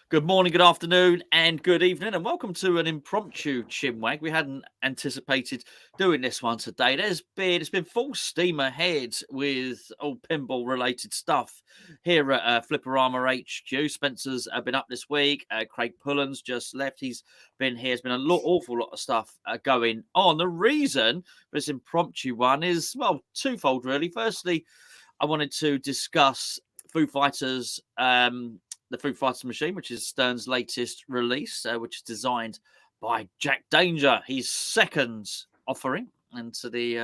Good morning, good afternoon, and good evening, and welcome to an impromptu Chinwag. We hadn't anticipated doing this one today. It's been full steam ahead with all pinball related stuff here at Flipperama HQ. Spencer's been up this week. Craig Pullen's just left. He's been here. There's been awful lot of stuff going on. The reason for this impromptu one is, well, twofold really. Firstly, I wanted to discuss Foo Fighters. The Foo Fighters machine, which is Stern's latest release, which is designed by Jack Danger, his second offering into the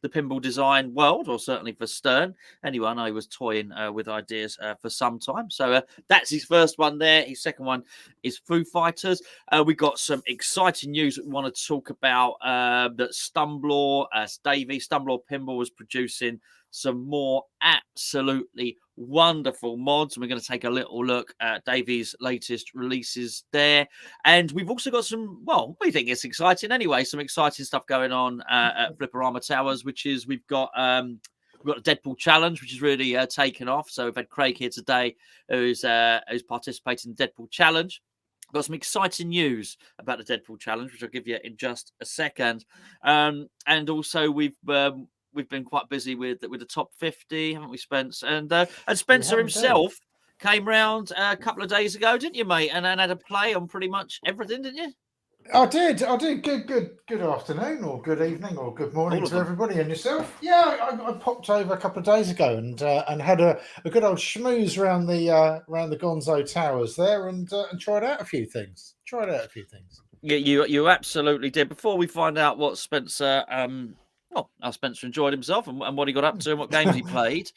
pinball design world, or certainly for Stern. Anyway, I know he was toying with ideas for some time. So that's his first one there. His second one is Foo Fighters. We got some exciting news that we want to talk about. That Stumblor, Stumblor Pinball was producing some more absolutely wonderful mods. And we're going to take a little look at Davey's latest releases there. And we've also got some, well, we think it's exciting anyway, some exciting stuff going on at Flipperama Towers, which is we've got the Deadpool Challenge, which is really taken off. So we've had Craig here today who's participating in the Deadpool Challenge. Got some exciting news about the Deadpool Challenge, which I'll give you in just a second. And also we've been quite busy with the top 50, haven't we, Spence? And Spencer himself came round a couple of days ago, didn't you, mate? And had a play on pretty much everything, didn't you? I did. Good afternoon, or good evening, or good morning to everybody, and yourself. Yeah, I popped over a couple of days ago and had a good old schmooze around the Gonzo Towers there, and tried out a few things. Yeah, you absolutely did. Before we find out what Spencer how Spencer enjoyed himself and what he got up to and what games he played.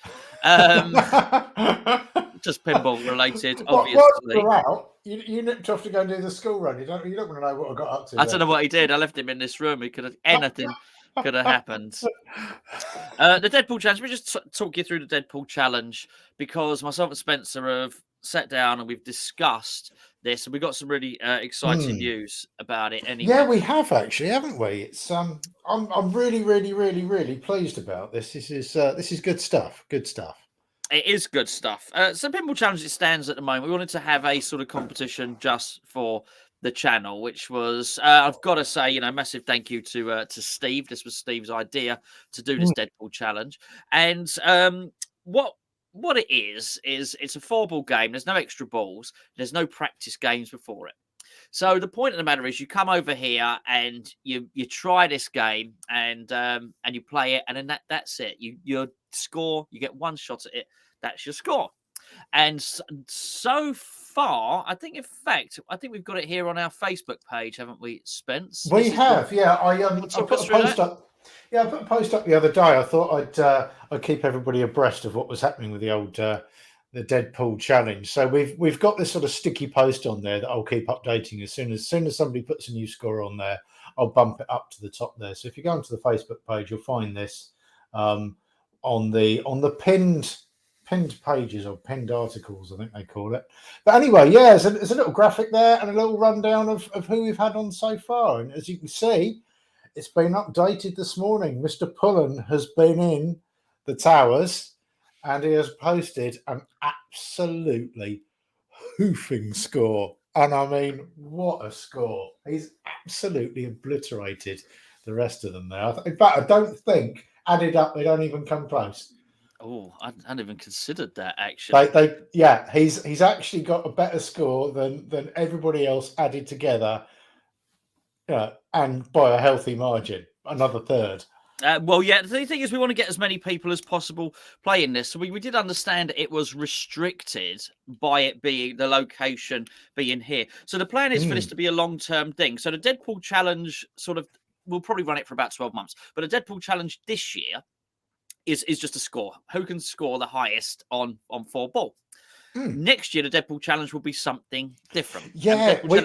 Just pinball related, obviously. While you're out, you nipped off to go and do the school run. You don't want to know what I got up to. I don't know what he did. I left him in this room. Anything could have happened. The Deadpool Challenge. Let me just talk you through the Deadpool Challenge, because myself and Spencer have sat down and we've discussed this, and we got some really exciting news about it. Anyway, yeah, we have actually, haven't we? It's I'm really pleased about this. This is good stuff. Good stuff. It is good stuff. So Pinball Challenge, it stands at the moment. We wanted to have a sort of competition just for the channel, which was I've got to say, massive thank you to Steve. This was Steve's idea to do this Deadpool Challenge, and what it is it's a 4-ball game. There's no extra balls. There's no practice games before it. So the point of the matter is, you come over here and you try this game and you play it, and then that's it. You score. You get one shot at it. That's your score. And so far, I think we've got it here on our Facebook page, haven't we, Spence? We have, yeah. I put a post up. Yeah, I put a post up the other day. I thought I'd keep everybody abreast of what was happening with the old the Deadpool Challenge. So we've got this sort of sticky post on there that I'll keep updating as soon as somebody puts a new score on there. I'll bump it up to the top there. So if you go onto the Facebook page, you'll find this on the pinned pages, or pinned articles, I think they call it. But anyway, yeah, there's a little graphic there and a little rundown of who we've had on so far. And as you can see, it's been updated this morning. Mr. Pullen has been in the towers and he has posted an absolutely hoofing score. And I mean, what a score. He's absolutely obliterated the rest of them there. In fact, I don't think added up, they don't even come close. Oh, I hadn't even considered that, actually. He's actually got a better score than everybody else added together. And by a healthy margin, another third. The thing is, we want to get as many people as possible playing this. So we did understand it was restricted by it being the location being here. So the plan is for this to be a long-term thing. So the Deadpool Challenge we'll probably run it for about 12 months. But the Deadpool Challenge this year is just a score. Who can score the highest on 4-ball? Next year, the Deadpool Challenge will be something different. Yeah, we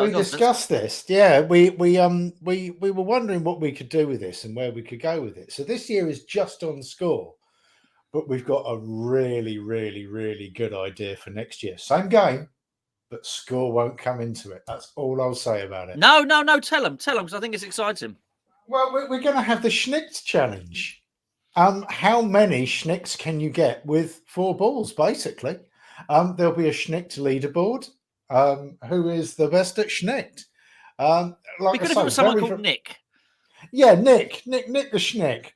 discussed this. Yeah, we were wondering what we could do with this and where we could go with it. So this year is just on score, but we've got a really good idea for next year. Same game, but score won't come into it. That's all I'll say about it. No. Tell them, because I think it's exciting. Well, we're going to have the Schnicks Challenge. How many Schnicks can you get with 4 balls, basically? There'll be a Schnicked leaderboard. Who is the best at Schnicked? Be good if it was someone called Nick. Yeah, Nick the Schnick.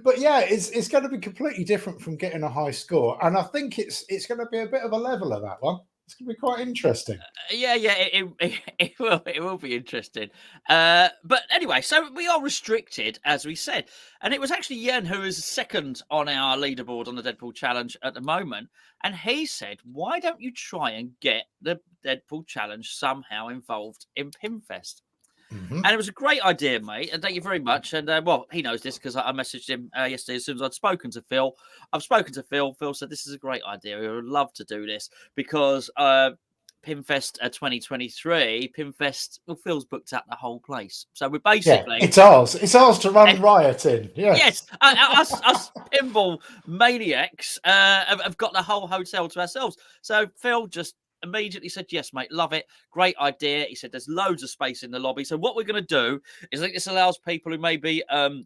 But yeah, it's going to be completely different from getting a high score, and I think it's going to be a bit of a leveler, that one. It's going to be quite interesting. Yeah, it will be interesting. But anyway, so we are restricted, as we said, and it was actually Yen who is second on our leaderboard on the Deadpool challenge at the moment, and he said, "Why don't you try and get the Deadpool challenge somehow involved in Pinfest?" Mm-hmm. And it was a great idea, mate. And thank you very much. And well, he knows this because I messaged him yesterday as soon as I'd spoken to Phil. I've spoken to Phil. Phil said this is a great idea. We would love to do this because Pinfest 2023, Pinfest, well, Phil's booked out the whole place. So we're basically... Yeah, it's ours. It's ours to run riot in. Yes, us pinball maniacs have got the whole hotel to ourselves. So Phil just immediately said, "Yes, mate, love it. Great idea." He said, "There's loads of space in the lobby." So what we're going to do is, I think this allows people who maybe, don't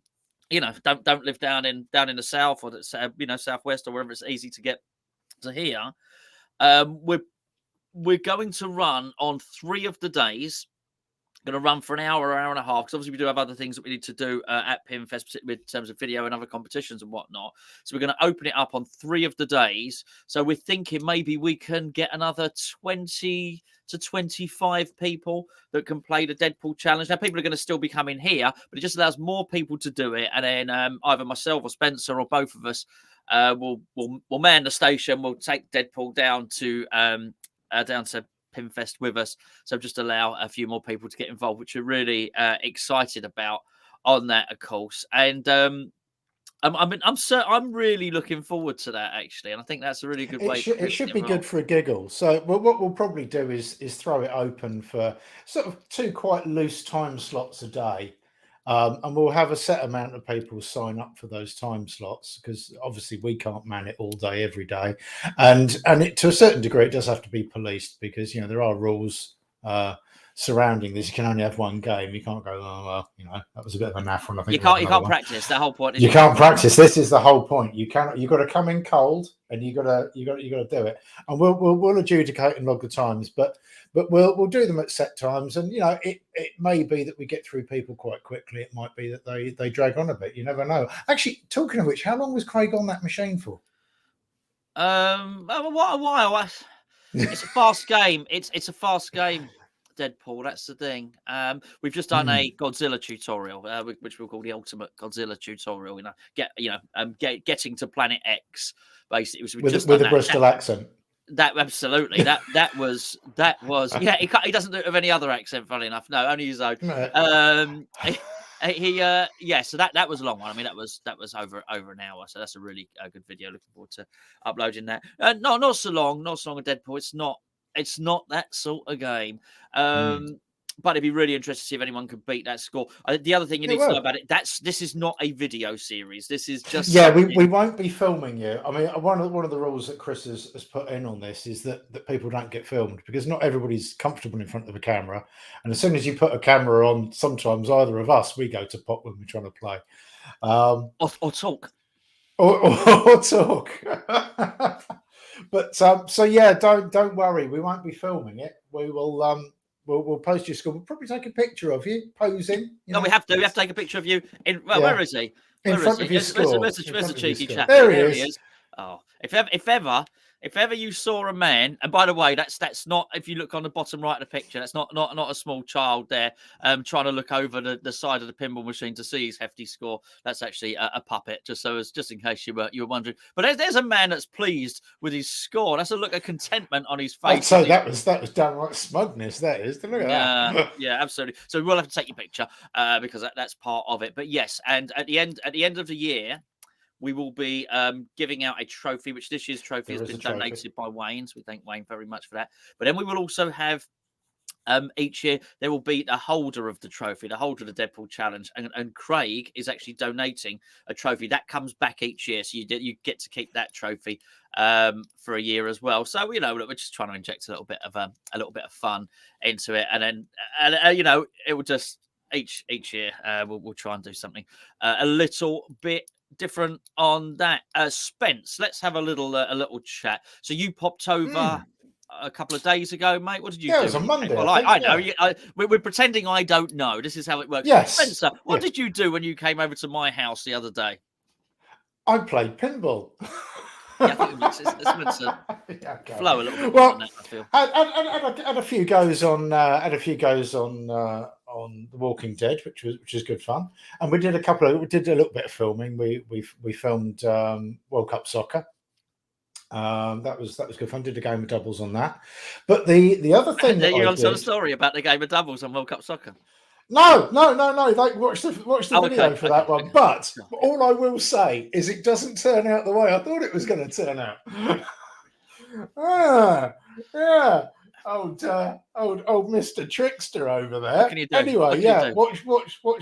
live down in the south or southwest or wherever it's easy to get to here. We're going to run on 3 of the days. Going to run for an hour and a half, because obviously we do have other things that we need to do at Pinfest in terms of video and other competitions and whatnot. So we're going to open it up on 3 of the days. So we're thinking maybe we can get another 20 to 25 people that can play the Deadpool challenge. Now, people are going to still be coming here, but it just allows more people to do it. And then either myself or Spencer or both of us will man the station. We'll take Deadpool down to Pinfest with us, so just allow a few more people to get involved, which we're really excited about on that, of course. And I'm really looking forward to that, actually, and I think that's a really good way. It should be good for a giggle. So what we'll probably do is throw it open for sort of 2 quite loose time slots a day. And we'll have a set amount of people sign up for those time slots, because obviously we can't man it all day every day, and to a certain degree it does have to be policed, because there are rules surrounding this. You can only have one game. You can't go, "Oh well, that was a bit of a naff one." I think you can't practice. The whole point is you can't practice. This is the whole point. You've got to come in cold, and you got to do it. And we'll adjudicate and log the times, but we'll do them at set times. And it may be that we get through people quite quickly. It might be that they drag on a bit. You never know. Actually, talking of which, how long was Craig on that machine for? A while. It's a fast game. It's a fast game, Deadpool. That's the thing. We've just done a Godzilla tutorial, which we'll call the ultimate Godzilla tutorial. Getting to Planet X. Basically, with a Bristol accent. That absolutely. That was yeah. He doesn't do it with any other accent. Funny enough, no, only his own. So that was a long one. I mean, that was over an hour. So that's a really good video. Looking forward to uploading that. Not so long a Deadpool. It's not that sort of game. But it'd be really interesting to see if anyone could beat that score. The other thing you need to know about it, this is not a video series. This is just... Yeah, we won't be filming you. I mean, one of the rules that Chris has put in on this is that people don't get filmed, because not everybody's comfortable in front of a camera. And as soon as you put a camera on, sometimes either of us, we go to pot when we're trying to play. Or talk. Or talk. But so yeah, don't worry. We won't be filming it. We will... We'll post your score. We'll probably take a picture of you posing. We have to. We have to take a picture of you. Where is he? In front of your score. Where's the cheeky chap? There he is. Oh, if ever you saw a man, and by the way, that's not, if you look on the bottom right of the picture, that's not a small child there trying to look over the side of the pinball machine to see his hefty score. That's actually a puppet, just in case you were wondering. But there's a man that's pleased with his score. That's a look of contentment on his face. So that was downright smugness. That is. Look at that. Yeah, absolutely. So we will have to take your picture because that's part of it. But yes, and at the end of the year, we will be giving out a trophy, which this year's trophy has been donated by Wayne. So we thank Wayne very much for that. But then we will also have each year there will be a holder of the trophy, the holder of the Deadpool challenge, and Craig is actually donating a trophy that comes back each year. So you get to keep that trophy for a year as well. So we're just trying to inject a little bit of fun into it, and then it will just each year we'll try and do something a little bit different on that. Spence, let's have a little chat. So you popped over a couple of days ago, mate. What did you do? It was a Monday. Well, I know. We're pretending I don't know. This is how it works. Yes. Spencer, what did you do when you came over to my house the other day? I played pinball. Yeah, I think Spencer flow a little bit. Well, on that, I feel. Had a few goes on. On The Walking Dead, which is good fun, and we did a little bit of filming. We filmed World Cup Soccer. That was good fun. Did a game of doubles on that. But the other thing that you're I on did, a story about the game of doubles on World Cup Soccer. No. Like watch the video for that one. But all I will say is it doesn't turn out the way I thought it was going to turn out. Yeah. Old Mr. Trickster over there. What can you do? Anyway, watch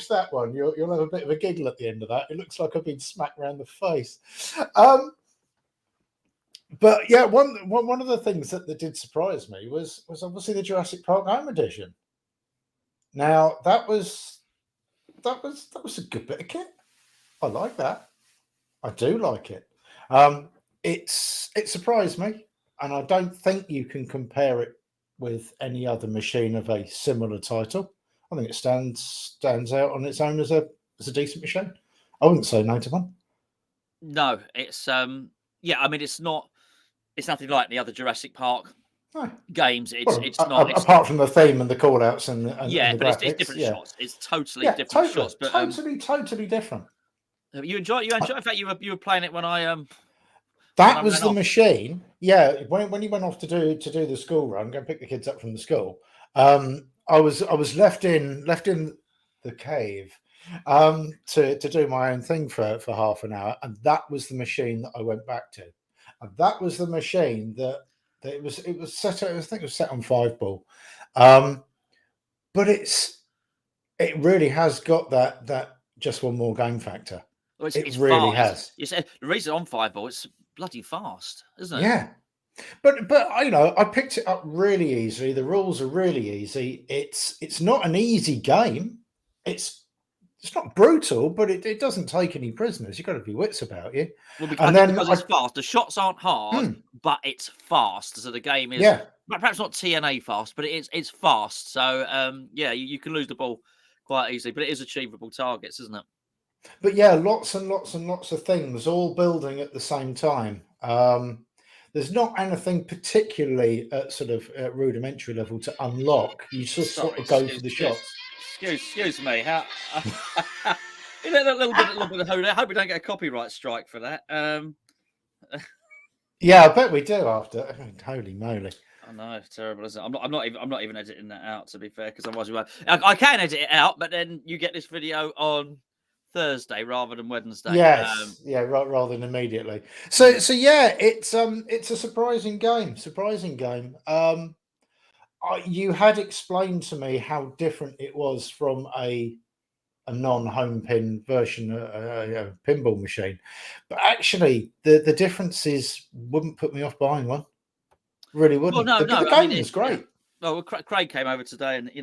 that one. You'll have a bit of a giggle at the end of that. It looks like I've been smacked around the face. But yeah, one of the things that did surprise me was obviously the Jurassic Park Home Edition. Now that was a good bit of kit. I like that. I do like it. It surprised me, and I don't think you can compare it with any other machine of a similar title. I think it stands out on its own as a decent machine. I wouldn't say no to one. No, it's yeah. I mean, it's nothing like the other Jurassic Park games. It's not apart from the theme and the call outs and yeah, the but graphics, it's different shots. It's totally different shots. But totally different. You enjoy. In fact, you were playing it when I That was the machine. Yeah, when you went off to do the school run, go pick the kids up from the school. I was left in the cave to do my own thing for half an hour, and that was the machine that I went back to, and that was the machine that it was set. I think it was set on 5-ball, but it really has got that just one more game factor. Well, it really has. You said the reason on 5-ball, it's bloody fast, isn't it? Yeah. But I picked it up really easily. The rules are really easy. It's not an easy game. It's not brutal, but it doesn't take any prisoners. You've got to be wits about you. Well, because it's fast. The shots aren't hard, but it's fast. So the game is perhaps not TNA fast, but it's fast. So yeah, you can lose the ball quite easily, but it is achievable targets, isn't it? But yeah, lots and lots and lots of things all building at the same time. There's not anything particularly at sort of rudimentary level to unlock. You just sort of go for the shots. Excuse me. How? A little bit of holy. I hope we don't get a copyright strike for that. Yeah, I bet we do after. Holy moly! I know, it's terrible, isn't it? I'm not even editing that out, to be fair, because otherwise we won't. I can edit it out, but then you get this video on Thursday rather than Wednesday. Yes, rather than immediately. So yeah, it's a surprising game. You had explained to me how different it was from a non-home pin version, a pinball machine, but actually the differences wouldn't put me off buying one. Really wouldn't. Well, the game was great. Yeah. Well, Craig came over today, and he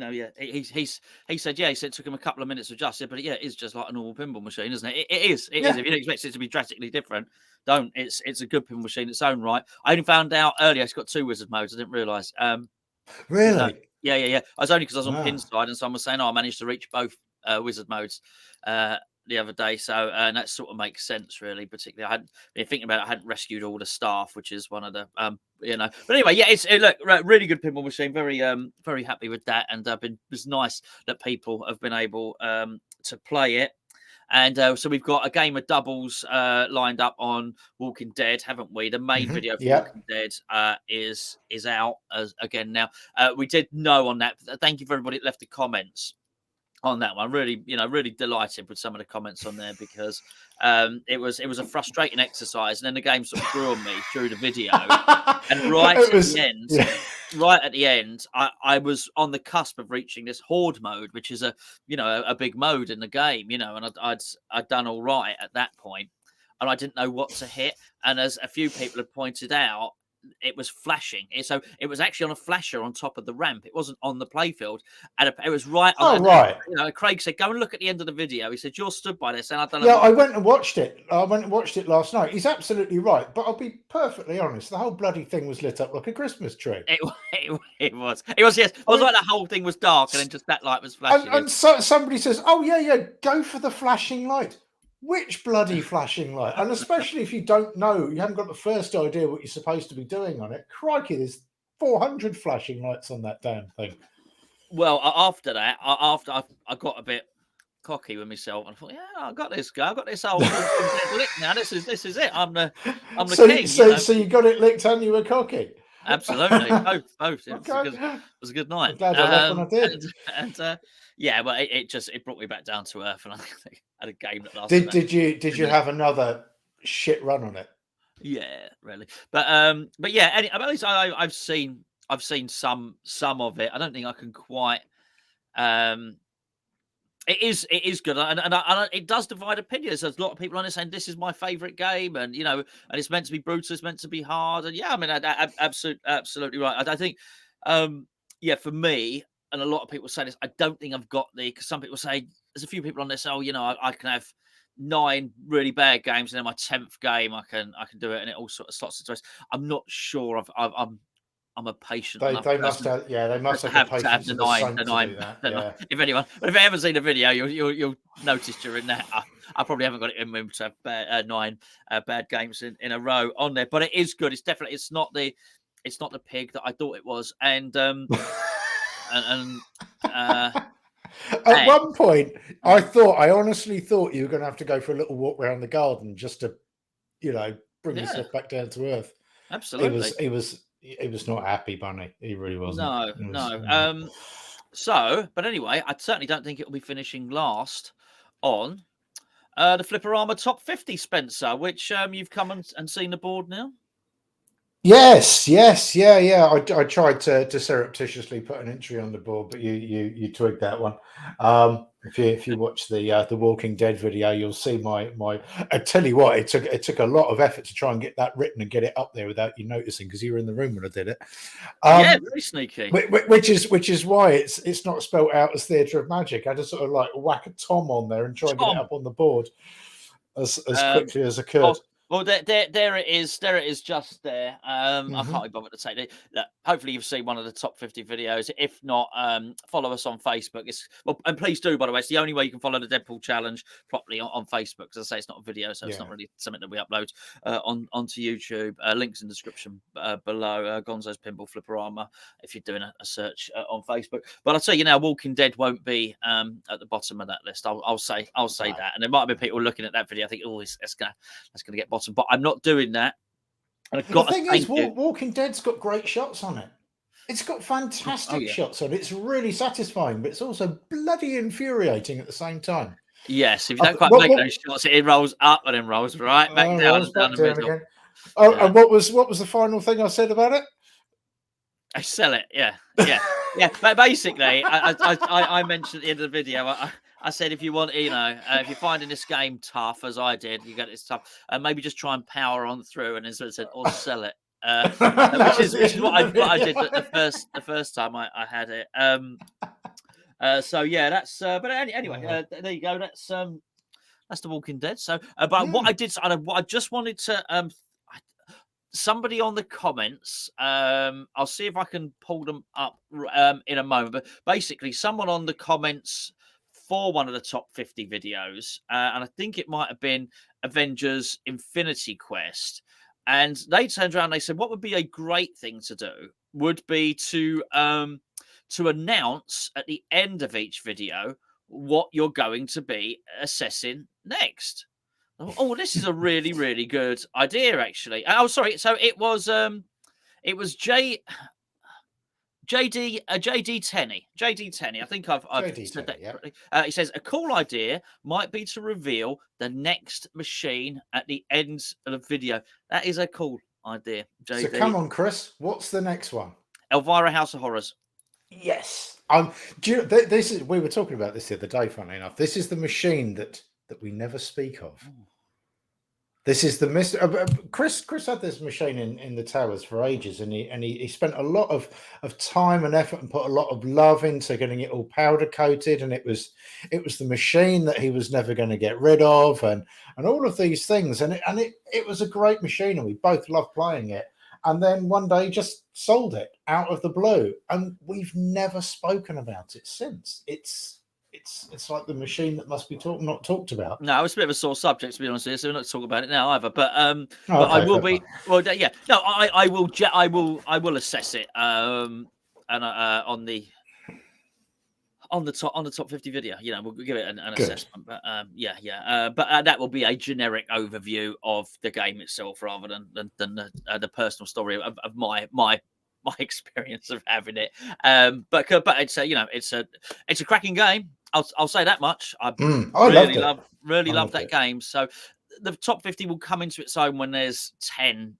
said, it took him a couple of minutes to adjust it, but yeah, it is just like a normal pinball machine, isn't it? It is. If you don't expect it to be drastically different, don't. It's a good pinball machine in its own right. I only found out earlier it's got 2 wizard modes. I didn't realise. Really? Yeah. I was only because I was on pin side, and someone was saying, I managed to reach both wizard modes the other day, so and that sort of makes sense, really. Particularly, I hadn't been thinking about it. I hadn't rescued all the staff, which is one of the But anyway, yeah, look, really good pinball machine. Very happy with that, and it's nice that people have been able to play it. And so we've got a game of doubles lined up on Walking Dead, haven't we? The main video for Walking Dead is out again now. We did know on that. Thank you for everybody that left the comments on that one. Really, really delighted with some of the comments on there, because it was a frustrating exercise, and then the game sort of grew on me through the video. And right at the end, I was on the cusp of reaching this horde mode, which is a big mode in the game, and I'd done all right at that point, and I didn't know what to hit. And as a few people have pointed out, it was flashing. So it was actually on a flasher on top of the ramp. It wasn't on the playfield, and it was right on. Oh, right. Craig said, "Go and look at the end of the video." He said, "You're stood by this," and I don't know. Yeah, I went and watched it. I went and watched it last night. He's absolutely right. But I'll be perfectly honest. The whole bloody thing was lit up like a Christmas tree. It was. Yes. It was like the whole thing was dark, and then just that light was flashing. And so somebody says, "Oh yeah, go for the flashing light." Which bloody flashing light? And especially if you don't know, you haven't got the first idea what you're supposed to be doing on it. Crikey, there's 400 flashing lights on that damn thing. Well, after that, after I got a bit cocky with myself, and I thought, yeah, I got this guy, I got this old lick now. This is it. I'm the king. So you got it licked and you were cocky. Absolutely, both. Okay. It was a good night. I'm glad I left when I did. And yeah, well, it brought me back down to earth, and I had a game that lasted. Did you have another shit run on it? Yeah, really. But yeah. At least I've seen some of it. I don't think I can quite. It is good, and it does divide opinions. There's a lot of people on it saying this is my favourite game, and and it's meant to be brutal, it's meant to be hard, and yeah, I mean, absolutely right. I think, yeah, for me, and a lot of people say this, I don't think I've got because some people say there's a few people on this. Oh, I can have 9 really bad games, and then my 10th game I can do it, and it all sort of slots into place. I'm not sure. I'm a patient. They must have, they must have the patience the and nine. the saint to do that. Yeah. If anyone, but if you haven't seen the video, you'll notice during that I probably haven't got it in me to have 9 bad games in a row on there. But it is good. It's definitely it's not the pig that I thought it was. And at one point, I honestly thought you were going to have to go for a little walk around the garden just to, bring yourself back down to earth. Absolutely. He was not happy, Bunny. He really wasn't. No. So, but anyway, I certainly don't think it will be finishing last on the Flipperama Top 50, Spencer, which you've come and seen the board now. Yes, yeah. I tried to surreptitiously put an entry on the board, but you twigged that one. If you watch the Walking Dead video, you'll see my. I tell you what, it took a lot of effort to try and get that written and get it up there without you noticing, because you were in the room when I did it. Yeah, very sneaky. Which is why it's not spelled out as Theatre of Magic. I just sort of like whack a Tom on there and try and get it up on the board as quickly as I could. Well, there it is. There it is, just there. I can't be bothered to take it. Hopefully, you've seen one of the top 50 videos. If not, follow us on Facebook. And please do. By the way, it's the only way you can follow the Deadpool challenge properly on Facebook. Because I say it's not a video, so it's not really something that we upload onto YouTube. Links in the description below. Gonzo's Pinball Flipperama. If you're doing a search on Facebook, but I'll tell you now, Walking Dead won't be at the bottom of that list. I'll say that. And there might be people looking at that video. I think, that's gonna get bottom, but I'm not doing that. And the thing is, Walking Dead's got great shots on it. It's got fantastic shots on it. It's really satisfying, but it's also bloody infuriating at the same time. Yes, if you don't quite make those shots, it rolls up and then rolls right back down the middle. Again. Oh, and what was the final thing I said about it? I sell it. Yeah. But basically, I mentioned at the end of the video, I said, if you want, if you're finding this game tough, as I did, you get this tough, maybe just try and power on through. And as I said, or sell it, which is what I did the first time I had it. So yeah, that's. But anyway, there you go. That's The Walking Dead. So, but what I just wanted to somebody on the comments, I'll see if I can pull them up in a moment, but basically someone on the comments for one of the top 50 videos, and I think it might have been Avengers Infinity Quest, and they turned around and they said what would be a great thing to do would be to announce at the end of each video what you're going to be assessing next. Oh, this is a really, really good idea, actually. Oh, sorry. So it was JD Tenney. JD Tenney. I think I've said that correctly. He says a cool idea might be to reveal the next machine at the end of the video. That is a cool idea, JD. So come on, Chris. What's the next one? Elvira House of Horrors. Yes. This is. We were talking about this the other day. Funnily enough, this is the machine that we never speak of. This is the Chris had this machine in the towers for ages, and he spent a lot of time and effort and put a lot of love into getting it all powder coated, and it was the machine that he was never going to get rid of, and all of these things, and it was a great machine, and we both loved playing it. And then one day he just sold it out of the blue, and we've never spoken about it since. It's like the machine that must be not talked about. No, it's a bit of a sore subject, to be honest with you, so we're not talking about it now either. But but I will be. Well, yeah, no, I will assess it. And on the top 50 video, we'll give it an assessment. But but that will be a generic overview of the game itself, rather than the personal story of my experience of having it. But it's a cracking game. I'll say that much. I really love that game. So the top 50 will come into its own when there's 10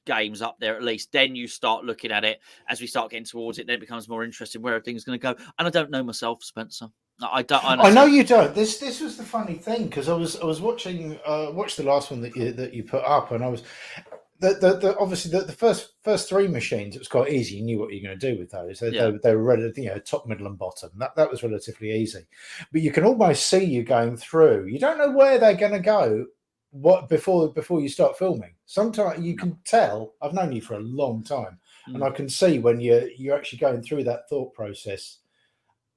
games up there at least. Then you start looking at it as we start getting towards it. Then it becomes more interesting where everything's going to go. And I don't know myself, Spencer. I don't. I know you don't. This was the funny thing, because I was watching the last one that you put up, and I was. Obviously the first three machines, it was quite easy. You knew what you were going to do with those. They were relatively, top, middle, and bottom. That was relatively easy. But you can almost see you going through. You don't know where they're going to go. Before you start filming, sometimes you can tell. I've known you for a long time, and I can see when you're actually going through that thought process,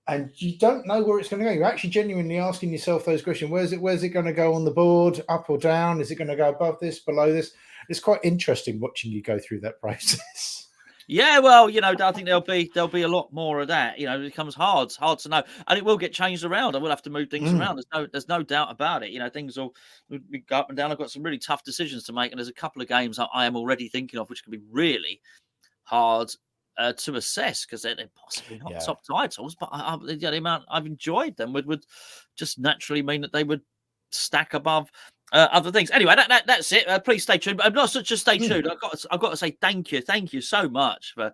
and you don't know where it's going to go. You're actually genuinely asking yourself those questions. Where's it going to go on the board? Up or down? Is it going to go above this, below this? It's quite interesting watching you go through that process. Yeah, well, I think there'll be a lot more of that. It becomes hard to know, and it will get changed around. I will have to move things around. There's no doubt about it. Things will go up and down. I've got some really tough decisions to make, and there's a couple of games I am already thinking of which can be really hard to assess, because they're possibly not top titles, but the amount I've enjoyed them would just naturally mean that they would stack above other things. Anyway, that's it. Please stay tuned. But not just stay tuned. I've got to say thank you so much for.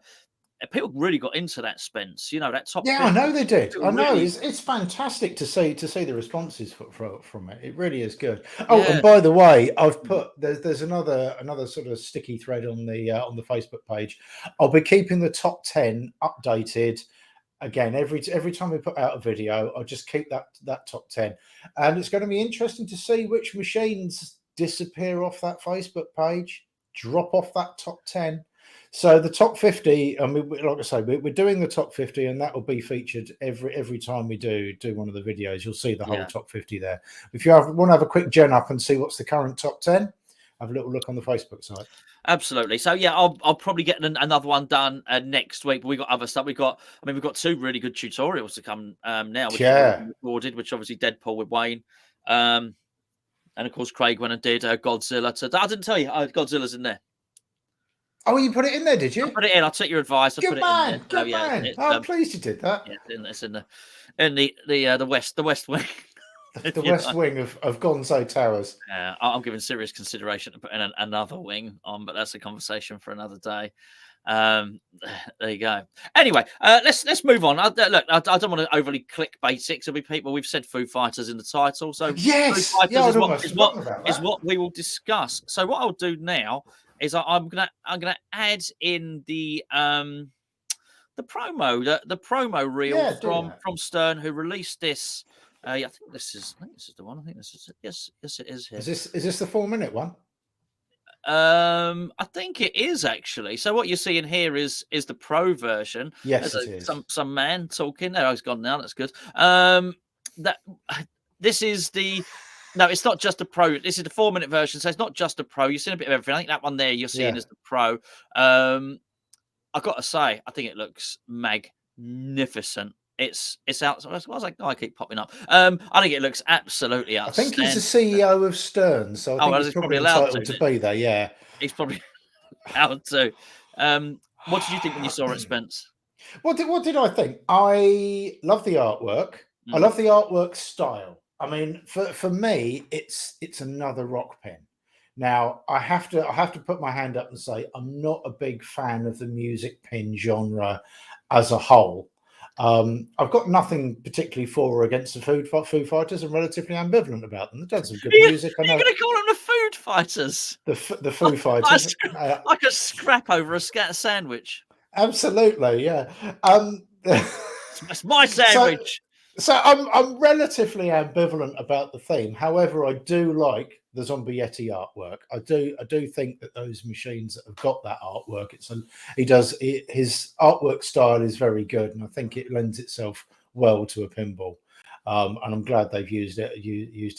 People really got into that, Spence. That top. Yeah, 50, I know they did. I know it's fantastic to see the responses from it. It really is good. Oh, yeah. And by the way, I've put there's another sort of sticky thread on the Facebook page. I'll be keeping the top 10 updated. Again, every time we put out a video, I'll just keep that top 10, and it's going to be interesting to see which machines disappear off that Facebook page, drop off that top 10. So the top 50, I mean, like I say, we're doing the top 50, and that will be featured every time we do one of the videos. You'll see the whole top 50 there. If you want to have a quick gen up and see what's the current top 10, have a little look on the Facebook site. Absolutely. So yeah, I'll probably get another one done next week. But we got other stuff. We've got two really good tutorials to come now, which recorded, which obviously Deadpool with Wayne, and of course Craig went and did Godzilla. I didn't tell you, Godzilla's in there. Oh, you put it in there, did you? I put it in. I took your advice. I put it in there. Good man. I'm pleased you did that. Yeah, it's in the west wing. The west wing of Gonzo Towers. Yeah, I'm giving serious consideration to putting another wing on, but that's a conversation for another day. There you go. Anyway, let's move on. Look, I don't want to overly clickbait it. There'll be people. We've said Foo Fighters in the title, so yes, Foo Fighters is what we will discuss. So what I'll do now is I'm gonna add in the promo, the promo reel from Stern, who released this. I think this is the one. I think this is it. Yes, it is here. Is this the 4-minute one? I think it is actually. So what you're seeing here is the pro version. Yes, it is. Some man talking. Oh, he's gone now. That's good. This is the. No, it's not just a pro. This is the 4-minute version, so it's not just a pro. You're seeing a bit of everything. I think that one there you're seeing is the pro. I've got to say, I think it looks magnificent. It's out. I keep popping up. I think it looks absolutely outstanding. I think he's the CEO of Stern, so I think he's probably allowed to be there. Yeah, he's probably allowed to. What did you think when you saw it, Spence? What did I think? I love the artwork. I love the artwork style. I mean, for me, it's another rock pin. Now, I have to put my hand up and say I'm not a big fan of the music pin genre as a whole. I've got nothing particularly for or against the Foo Fighters. I'm relatively ambivalent about them. They've done some good music. You're going to call them the Foo Dread Fighters. The Foo Fighters. I could scrap over a scatter sandwich. Absolutely, yeah. It's my sandwich. So I'm relatively ambivalent about the theme. However, I do like the Zombie Yeti artwork. I do think that those machines that have got that artwork, his artwork style is very good, and I think it lends itself well to a pinball. And I'm glad they've used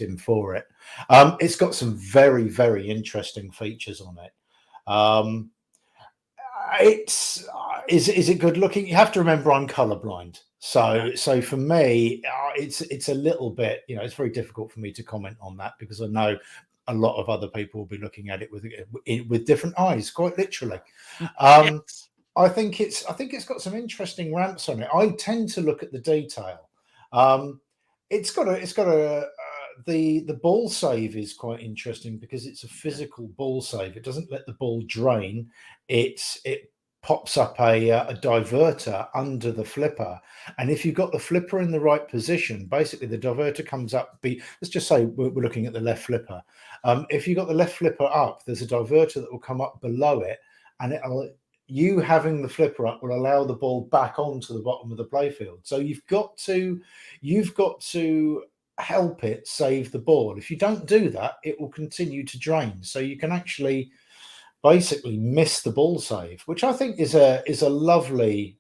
him for it. It's got some very, very interesting features on it. Is it good looking? You have to remember I'm colorblind, so for me it's a little bit, it's very difficult for me to comment on that, because I know a lot of other people will be looking at it with different eyes, quite literally. Yes. I think it's got some interesting ramps on it. I tend to look at the detail. It's got the ball save is quite interesting, because it's a physical ball save. It doesn't let the ball drain. It pops up a diverter under the flipper, and if you've got the flipper in the right position, basically the diverter comes up. Let's just say we're looking at the left flipper. If you've got the left flipper up, there's a diverter that will come up below it, and you having the flipper up will allow the ball back onto the bottom of the playfield. So you've got to help it save the ball. If you don't do that, it will continue to drain. So you can actually basically miss the ball save, which I think is a lovely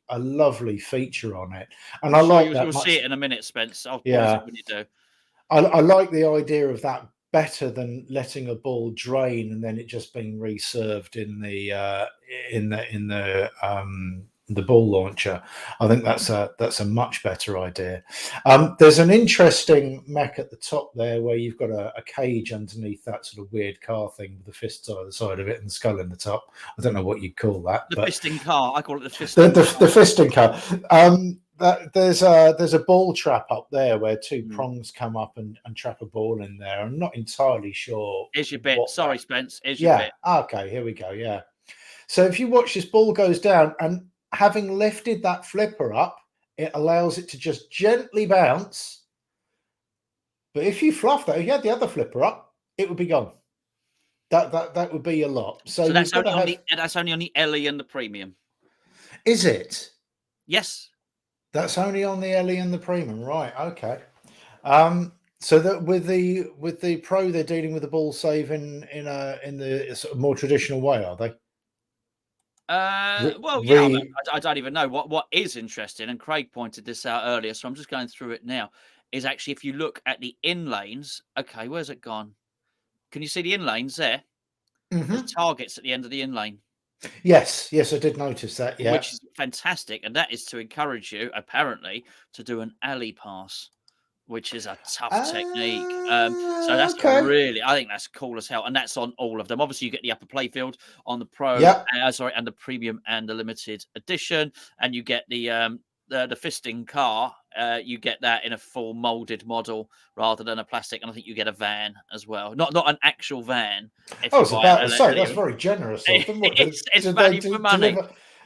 feature on it. And I like that. You'll see it in a minute, Spence. I'll pause it when you do. I like the idea of that better than letting a ball drain and then it just being reserved in the ball launcher. I think that's a much better idea. There's an interesting mech at the top there where you've got a cage underneath that sort of weird car thing with the fists either side of it and the skull in the top. I don't know what you'd call that. The fisting car. I call it the fisting car. The fisting car. There's a ball trap up there where two prongs come up and trap a ball in there. I'm not entirely sure. Here's your bit. Sorry, Spence. Here's your bit. Okay, here we go. Yeah. So if you watch, this ball goes down, and having lifted that flipper up, it allows it to just gently bounce. But if you fluff that, if you had the other flipper up, it would be gone. That would be a lot. So that's only on the LE and the premium. Is it? Yes. That's only on the LE and the premium, right? Okay. So that with the pro, they're dealing with the ball save in the sort of more traditional way, are they? Well, yeah. I don't even know what is interesting, and Craig pointed this out earlier, so I'm just going through it now. Is actually, if you look at the in lanes, okay, where's it gone? Can you see the in lanes there? There's targets at the end of the in lane. Yes, I did notice that. Yeah, which is fantastic, and that is to encourage you, apparently, to do an alley pass, which is a tough technique. So that's really, I think that's cool as hell, and that's on all of them. Obviously, you get the upper playfield on the pro, and the premium and the limited edition, and you get the fisting car. You get that in a full molded model rather than a plastic, and I think you get a van as well. Not an actual van. I was about to say that's very generous. It's value for money.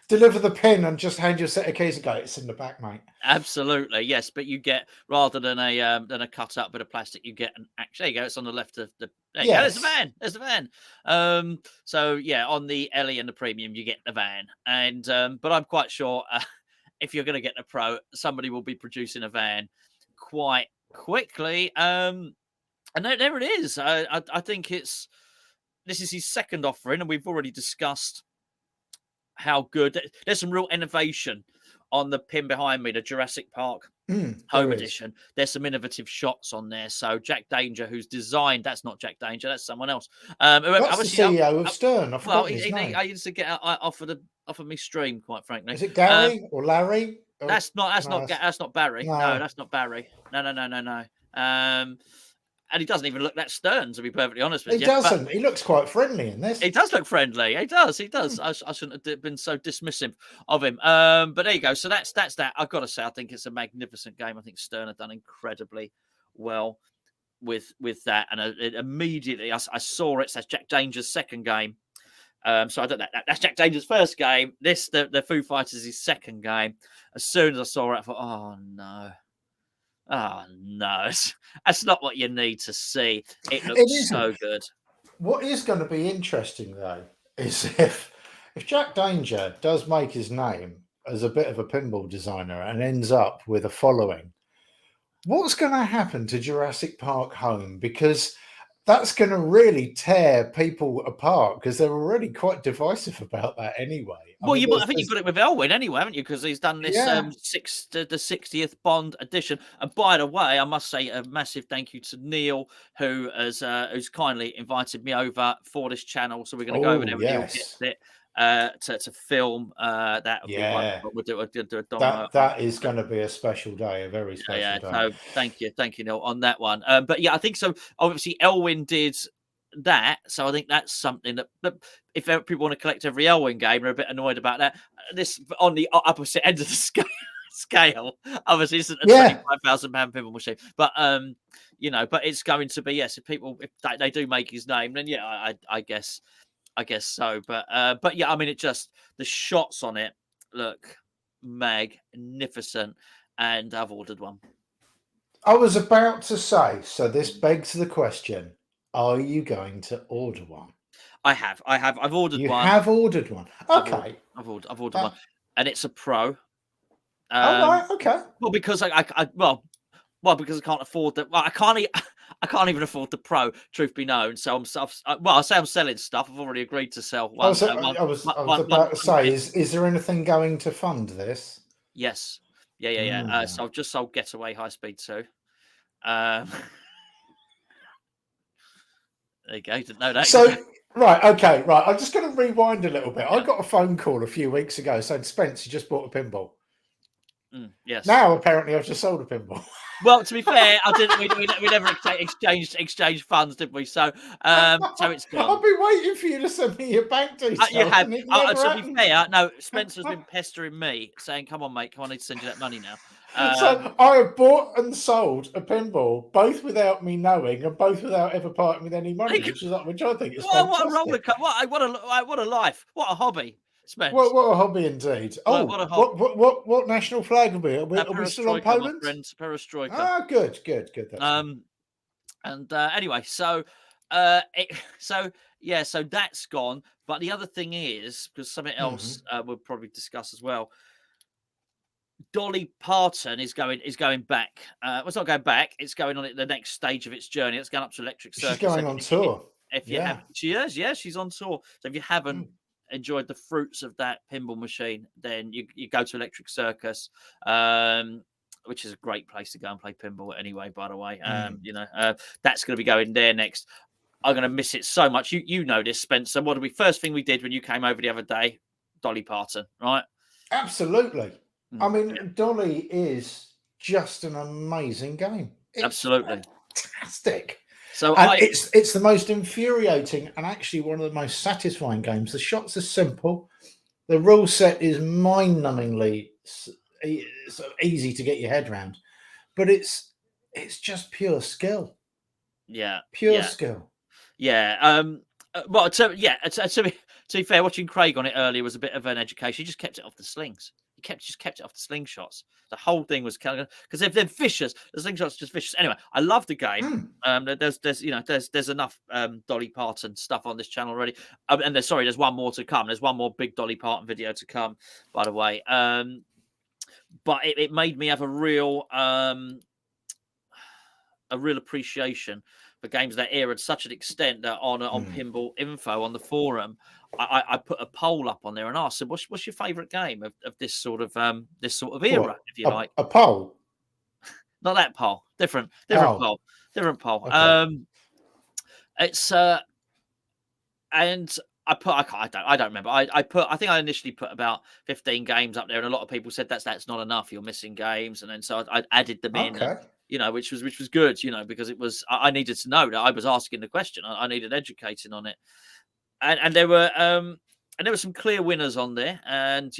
Deliver the pin and just hand you a set of keys and go, it's in the back, mate. Absolutely, yes. But you get, rather than a cut up bit of plastic, you get an actual. There you go. It's on the left of the. There you go. There's the van. There's the van. So yeah, on the LE and the premium, you get the van, and but I'm quite sure if you're going to get the pro, somebody will be producing a van quite quickly. And there it is. I think this is his second offering, and we've already discussed how good. There's some real innovation on the pin behind me, the Jurassic Park Home Edition. There's some innovative shots on there. So Jack Danger, who's designed, that's not Jack Danger, that's someone else. That's the CEO of Stern. I forgot his name. I used to get offered me stream, quite frankly. Is it Gary or Larry? That's not Barry. No, that's not Barry. No. And he doesn't even look that stern, to be perfectly honest with you. He doesn't. He looks quite friendly in this. He does look friendly. He does. I shouldn't have been so dismissive of him. But there you go. So that's that. I've got to say, I think it's a magnificent game. I think Stern have done incredibly well with that. And immediately I saw it. So that's Jack Danger's second game. So I don't know. That's Jack Danger's first game. The Foo Fighters' his second game. As soon as I saw it, I thought, oh no. Oh no, that's not what you need to see. It looks so good. What is going to be interesting though is if Jack Danger does make his name as a bit of a pinball designer and ends up with a following, what's going to happen to Jurassic Park Home? Because that's going to really tear people apart because they're already quite divisive about that anyway. I Well, mean, I think you've got it with Elwyn anyway, haven't you? Because he's done this yeah. the 60th Bond edition. And by the way, I must say a massive thank you to Neil, who has who's kindly invited me over for this channel. So we're going to go over Oh there when Neil gets yes, it to film. That would be yeah. wonderful. We'll do a dong. That is going to be a special day, a very special Yeah. day. So thank you, Neil, on that one. But yeah, I think so. Obviously, Elwyn did that, so I think that's something that if people want to collect every Elwyn game, they're a bit annoyed about that. This on the opposite end of the scale. Obviously, it's a Yeah. £25,000 pinball machine, but but it's going to be, yes. If they do make his name, then yeah, I guess so. But yeah, I mean, the shots on it look magnificent, and I've ordered one. I was about to say, so this begs the question: are you going to order one? I've ordered You one. have ordered one. Okay. I've ordered one, and it's a Pro. Oh right. Okay. Well, because because I can't afford that. Well, I can't even afford the Pro. Truth be known, so I say I'm selling stuff. I've already agreed to sell I one. was about to say, is there anything going to fund this? Yes, yeah. So I've just sold Getaway High Speed 2. There you go. Didn't know that. So right, okay, right. I'm just going to rewind a little bit. I got a phone call a few weeks ago saying Spence, you just bought a pinball. Yes. Now apparently I've just sold a pinball. Well, to be fair, I didn't. We never exchanged funds, did we? So it's gone. I've been waiting for you to send me your bank details. You have. And it never To be happened. fair, no. Spencer's been pestering me, saying, "Come on, mate. Come on, I need to send you that money now." So I have bought and sold a pinball, both without me knowing, and both without ever parting with any money, which I think is fantastic. What a roller coaster! What a life! What a hobby, Spence! What a hobby indeed! Oh, what a hobby! What national flag are we? Are we still on Poland? My friends, Perestroika. Ah, good. That's good. And anyway, so so that's gone. But the other thing is, because something else we'll probably discuss as well. Dolly Parton is going back. Well, it's not going back. It's going on the next stage of its journey. It's going up to Electric Circus. She's going on tour. If you have, she is. Yeah, she's on tour. So if you haven't enjoyed the fruits of that pinball machine, then you go to Electric Circus, which is a great place to go and play pinball. Anyway, by the way, that's going to be going there next. I'm going to miss it so much. You know this, Spencer. What did we first thing we did when you came over the other day? Dolly Parton, right? Absolutely. I mean, Dolly is just an amazing game. It's absolutely fantastic. So it's the most infuriating and actually one of the most satisfying games. The shots are simple. The rule set is mind-numbingly easy to get your head around, but it's just pure skill. Yeah, pure skill. Yeah. Well, to be fair, watching Craig on it earlier was a bit of an education. He just kept it off the slings. He just kept it off the slingshots. The whole thing was kind of because if they're vicious, the slingshots are just vicious. Anyway, I love the game. There's enough Dolly Parton stuff on this channel already. And there's one more to come. There's one more big Dolly Parton video to come, by the way. But it made me have a real appreciation for games of that era to such an extent that on Pinball Info on the forum, I put a poll up on there and asked, "What's your favourite game of this sort of era, What? if you like?" A poll, not that poll, different poll. Okay. It's and I don't remember. I think I initially put about 15 games up there, and a lot of people said that's not enough. You're missing games, and then so I added them in. And, which was good, because it was I needed to know that I was asking the question. I needed educating on it, and there were some clear winners on there, and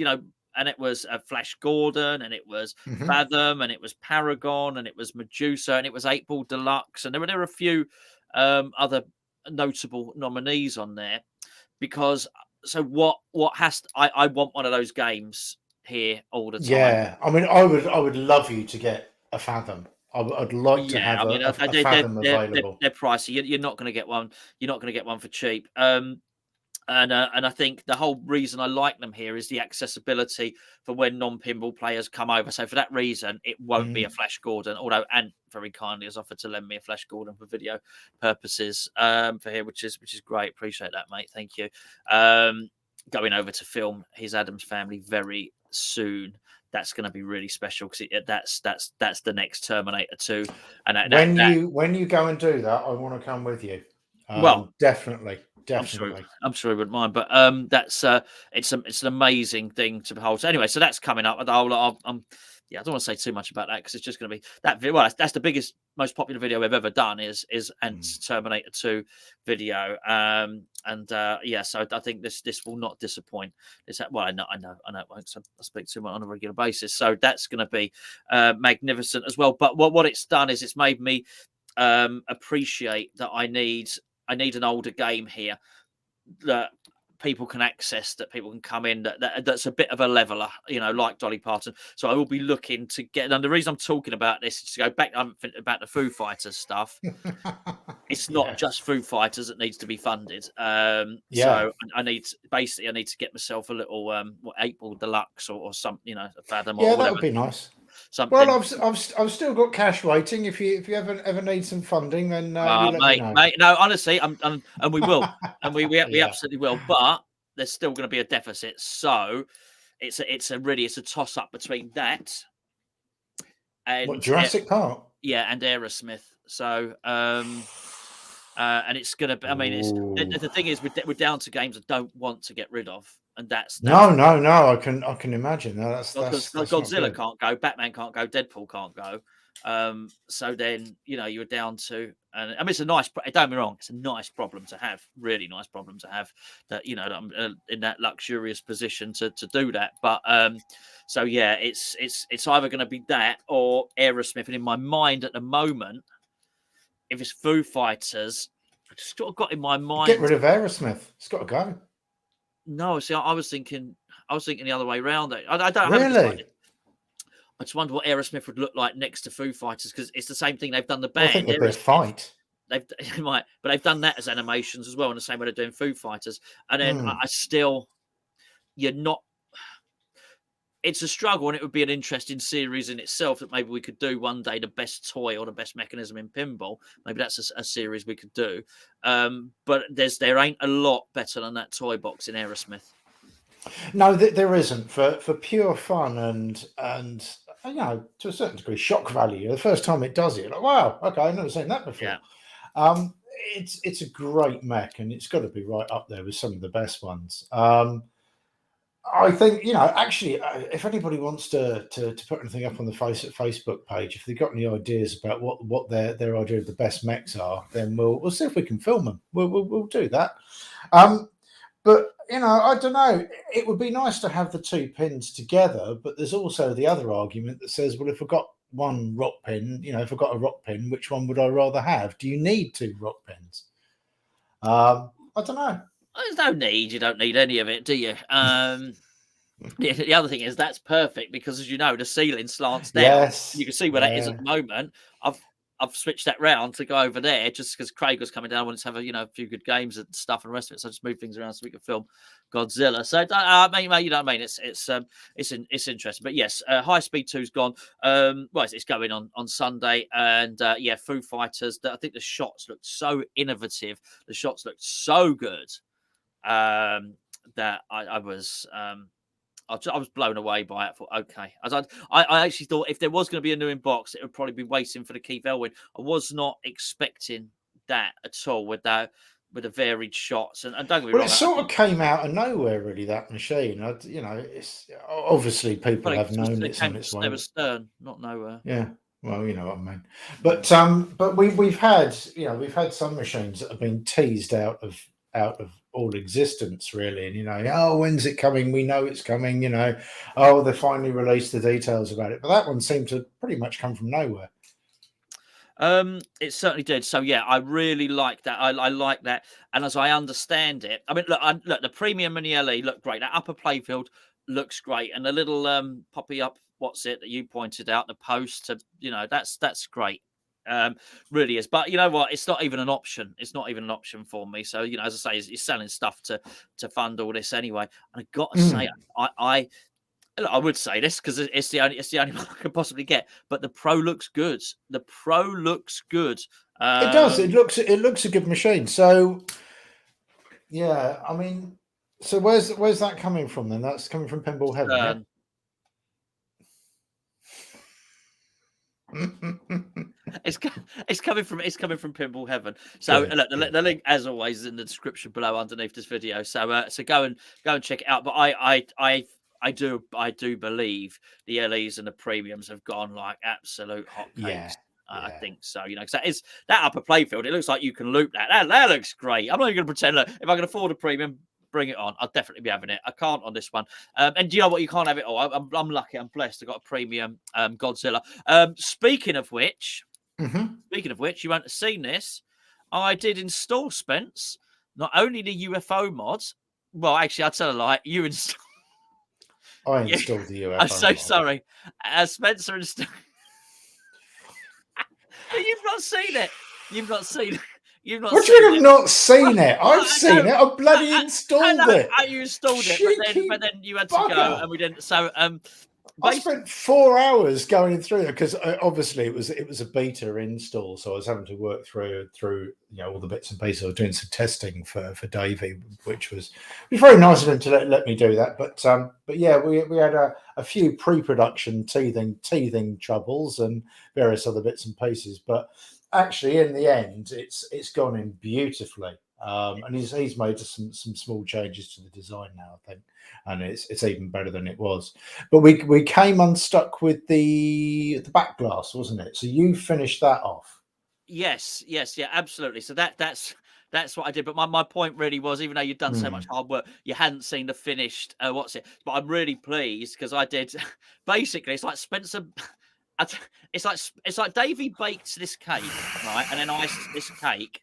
and it was Flash Gordon, and it was Fathom, and it was Paragon, and it was Medusa, and it was 8-Ball Deluxe, and there were a few other notable nominees on there. Because I want one of those games here all the time. Yeah, I mean, I would love you to get a Fathom. I'd like to Yeah, have I mean, a Fathom available. they're pricey. You're not going to get one. You're not going to get one for cheap. And I think the whole reason I like them here is the accessibility for when non-pinball players come over. So for that reason, it won't be a Flash Gordon. Although Ant very kindly has offered to lend me a Flash Gordon for video purposes for here, which is great. Appreciate that, mate. Thank you. Going over to film his Adams Family very soon. That's going to be really special because that's the next Terminator 2. And when you go and do that, I want to come with you. Well, definitely. I'm sure he wouldn't mind, but that's it's an amazing thing to behold. So anyway, so that's coming up. Yeah, I don't want to say too much about that because it's just going to be that. Well, that's the biggest, most popular video we've ever done is Ant's Terminator 2 video. Yeah, so I think this will not disappoint. Well, I know it won't. So I speak to him on a regular basis, so that's going to be magnificent as well. But what it's done is it's made me appreciate that I need an older game here that people can access, that people can come in, that's a bit of a leveler, like Dolly Parton. So I will be looking to get. And the reason I'm talking about this is to go back. I'm thinking about the Foo Fighters stuff. It's not just Foo Fighters that needs to be funded. So I need to get myself a little 8-ball deluxe or some, a Fathom. Yeah, or that would be nice. Something. Well, I've still got cash waiting. If you ever need some funding, then you let me know. Mate, no, honestly, and we will, and we absolutely will. But there's still going to be a deficit, so it's a toss up between that and Jurassic Park. Yeah, and Aerosmith. So and it's going to be. I mean, the thing is, we're down to games I don't want to get rid of. And that's no. I can imagine that's Godzilla can't go, Batman can't go, Deadpool can't go. So then you're down to, and I mean it's a nice. Don't get me wrong, it's a nice problem to have, really nice problem to have. That that I'm in that luxurious position to do that. But so yeah, it's either going to be that or Aerosmith. And in my mind at the moment, if it's Foo Fighters, I just sort of got in my mind. Get rid of Aerosmith. It's got to go. No, see, I was thinking the other way around. I don't really. I just wonder what Aerosmith would look like next to Foo Fighters because it's the same thing. They've done the band. I think they'd be a fight. But they've done that as animations as well, in the same way they're doing Foo Fighters. And then I still, you're not. It's a struggle, and it would be an interesting series in itself that maybe we could do one day. The best toy or the best mechanism in pinball. Maybe that's a series we could do. But there ain't a lot better than that toy box in Aerosmith. No, there isn't for pure fun and to a certain degree shock value. The first time it does it, you're like, wow, okay, I've never seen that before. Yeah. It's a great mech, and it's got to be right up there with some of the best ones. I think actually, if anybody wants to put anything up on the Facebook page, if they've got any ideas about what their idea of the best mechs are, then we'll see if we can film them. We'll do that. But I don't know. It would be nice to have the two pins together, but there's also the other argument that says, well, if I've got one rock pin, if I've got a rock pin, which one would I rather have? Do you need two rock pins? I don't know. There's no need. You don't need any of it, do you? The other thing is that's perfect because, as you know, the ceiling slants down. Yes, you can see where that is at the moment. I've switched that round to go over there just because Craig was coming down. I wanted to have a few good games and stuff and the rest of it. So I just moved things around so we could film Godzilla. So you know what I mean? It's interesting. But yes, High Speed 2's gone. It's going on Sunday, and Foo Fighters. I think the shots looked so innovative. The shots looked so good that I was. I was blown away by it. I thought, okay. I actually thought if there was going to be a new in-box, it would probably be waiting for the Keith Elwin. I was not expecting that at all with the varied shots. And don't get me wrong. It sort of came out of nowhere, really, that machine. It's obviously people have known it's on its way. There was Stern, not nowhere. Yeah. Well, you know what I mean. But we've had some machines that have been teased out of all existence, really, and when's it coming? We know it's coming. They finally released the details about it, but that one seemed to pretty much come from nowhere. It certainly did. So yeah, I really like that. I like that, and as I understand it, I mean, look, the premium and the LE look great. That upper playfield looks great, and the little poppy up that you pointed out, the post to, that's great. Really is. But you know what? It's not even an option. It's not even an option for me. So, as I say, he's selling stuff to fund all this anyway. And I got to say, I would say this because it's the only one I can possibly get. But the Pro looks good. The Pro looks good. It does. It looks a good machine. So, yeah, I mean, so where's that coming from then? That's coming from Pinball Heaven, yeah? It's coming from Pinball Heaven. So look, the link, as always, is in the description below underneath this video. So go and check it out. But I do believe the LEs and the premiums have gone like absolute hotcakes. Yeah. I think so. Because that is that upper playfield. It looks like you can loop that. That looks great. I'm not even going to pretend. Look, if I can afford a premium, bring it on. I'll definitely be having it. I can't on this one. And do you know what? You can't have it all. I'm lucky. I'm blessed. I got a premium Godzilla. Speaking of which, you won't have seen this. I did install, Spence, not only the UFO mods. Well, actually, I'll tell a lie. You installed. I installed the UFO. I'm so sorry. Spencer installed. You've not seen it. You've not seen it. What do you have not seen it? I've seen it. I bloody installed it. You installed it, but then you had to go, and we didn't. So I spent 4 hours going through it because obviously it was a beta install, so I was having to work through all the bits and pieces. I was doing some testing for Davey, which was very nice of him to let me do that. But yeah, we had a few pre-production teething troubles and various other bits and pieces, but actually in the end it's gone in beautifully. And he's made some small changes to the design now, I think, and it's even better than it was. But we came unstuck with the back glass, wasn't it? So you finished that off. Yes, yeah, absolutely. So that's what I did. But my point really was, even though you'd done so much hard work, you hadn't seen the finished But I'm really pleased because I did. Basically, it's like Spencer. It's like Davey baked this cake, right, and then iced this cake.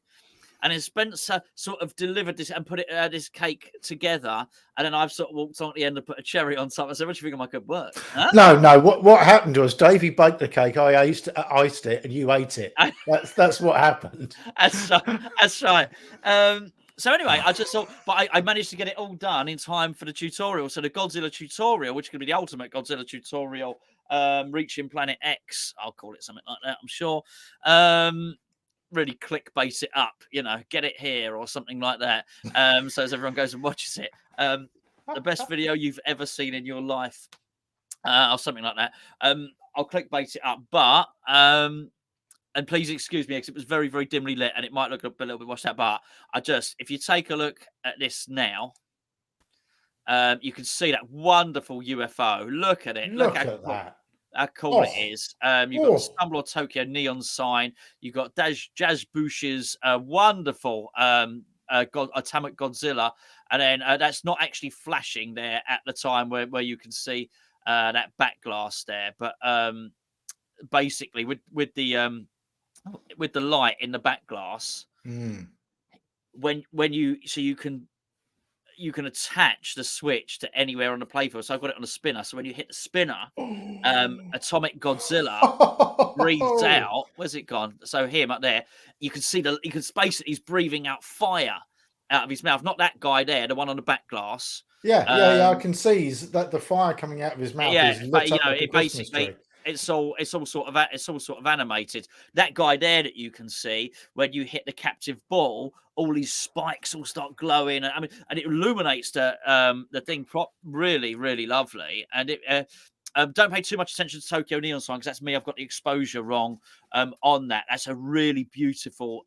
And then Spencer sort of delivered this and put this cake together. And then I've sort of walked on at the end and put a cherry on top. I said, "What do you think of my good work?" Huh? No. What happened was Davey baked the cake, I iced it, and you ate it. That's what happened. That's right. So anyway, I just thought, but I managed to get it all done in time for the tutorial. So the Godzilla tutorial, which could be the ultimate Godzilla tutorial, reaching Planet X. I'll call it something like that, I'm sure. Really clickbait it up, get it here or something like that. So as everyone goes and watches it, the best video you've ever seen in your life, or something like that. I'll clickbait it up, but and please excuse me because it was very, very dimly lit and it might look a little bit washed out. But if you take a look at this now, you can see that wonderful UFO. Look at it. Look at that. How cool it is. You've got the Stumblor Tokyo neon sign. You've got Jazz Bush's wonderful Atomic Godzilla. And then that's not actually flashing there at the time where you can see that back glass there. But basically with the light in the back glass, when you can attach the switch to anywhere on the playfield. So I've got it on a spinner. So when you hit the spinner, Atomic Godzilla breathes out. Where's it gone? So him up there, you can see basically he's breathing out fire out of his mouth. Not that guy there, the one on the back glass. Yeah. I can see that the fire coming out of his mouth is lit up like a Christmas tree. It's all sort of animated. That guy there that you can see when you hit the captive ball, all these spikes all start glowing, and and it illuminates the thing really, really lovely. And it don't pay too much attention to Tokyo Neon sign because that's me. I've got the exposure wrong on that. That's a really beautiful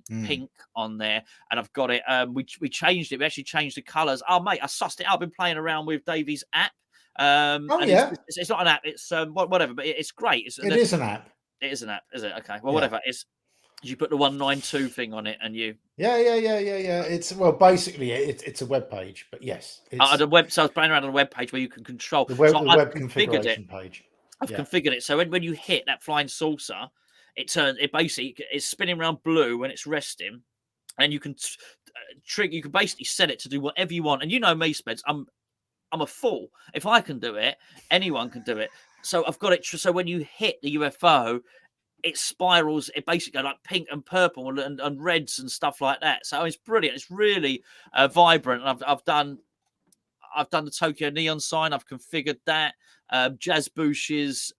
pink on there, and I've got it. We changed it. We actually changed the colours. Oh mate, I sussed it out. I've been playing around with Davey's app. It's not an app. It's whatever, but it's great. It is an app. It is an app, is it? Okay, well, whatever. It's you put the 192 thing on it, and you. Yeah. It's basically it's a web page, but yes, it's the web. So I was playing around on a web page where you can control the web configuration page. I've configured it so when you hit that flying saucer, it's spinning around blue when it's resting, and you can trigger. You can basically set it to do whatever you want. And you know me, Spence. I'm a fool. If I can do it, anyone can do it. So I've got it. So when you hit the UFO, it spirals. It basically like pink and purple and reds and stuff like that. So it's brilliant. It's really vibrant. And I've done the Tokyo neon sign. I've configured that. Jazz Bush's